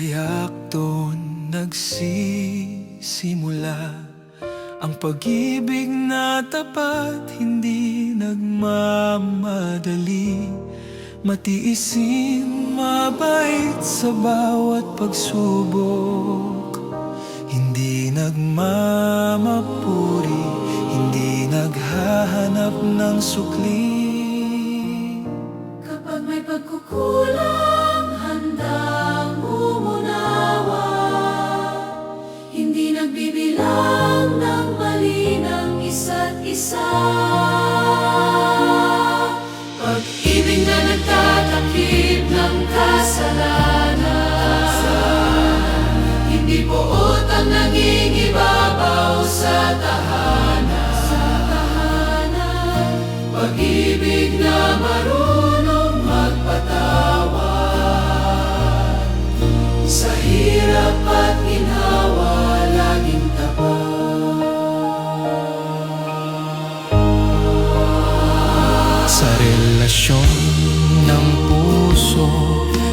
Kaya't doon nagsisimula ang pag-ibig na tapat, hindi nagmamadali. Matiisin, mabait sa bawat pagsubok, hindi nagmamapuri, hindi naghahanap ng sukli. Kapag may pagkukulang, handang umunawa, hindi nagbibilang ng mali ng isa't isa. Pag-ibig na nagtatakip ng kasalanan, hindi poot ang nangingibabaw sa tahanan. Pag-ibig na marunong magpatawad, sa hirap at ginhawa laging tapat. Sa relasyon ng puso,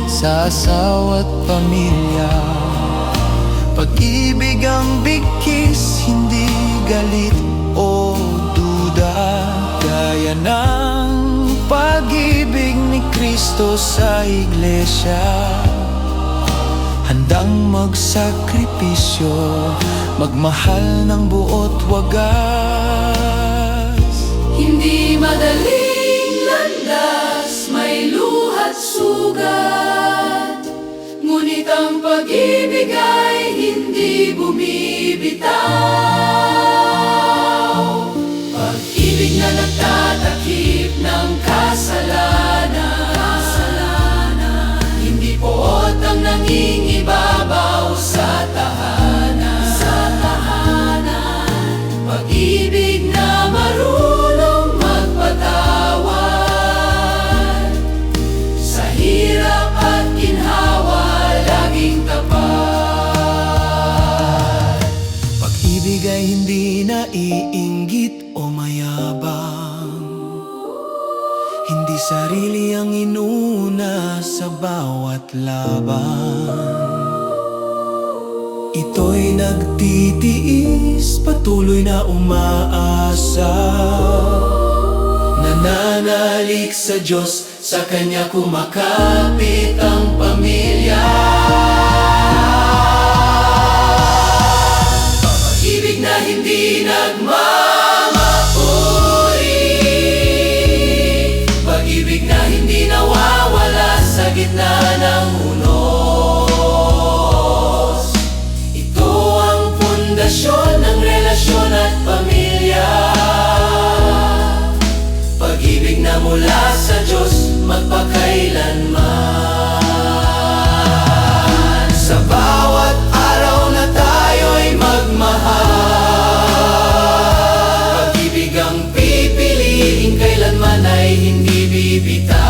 sa asawa't pamilya, pag-ibig ang bigkis, hindi galit o duda. Gaya ng pag-ibig ni Kristo sa iglesia, handang magsakripisyo, magmahal ng buot wagas. Hindi madaling landas, may luha't sugat, ngunit ang pag-ibig ay hindi bumibitaw. Pag-ibig na nagtatakip ng kasalanan, hindi poot ang nangingibabaw sa tahanan. Pag-ibig na marunong magpatawad, sa hirap at ginhawa laging tapat. Pag-ibig ay hindi naiinggit o mayabang, hindi sarili ang inuna sa bawat laban. Ito'y nagtitiis, patuloy na umaasa, nananalig sa Diyos, sa Kanya kumakapit ang pamilya. Pag-ibig na hindi nagmamapuri, pag-ibig na hindi nawawala sa gitna ng unos. Ito ang pundasyon ng relasyon at pamilya, pag-ibig na mula sa Diyos magpakailanman. Sa bawat araw na tayo'y magmahal, pag-ibig ang pipiliin, kailanman ay hindi bibitaw.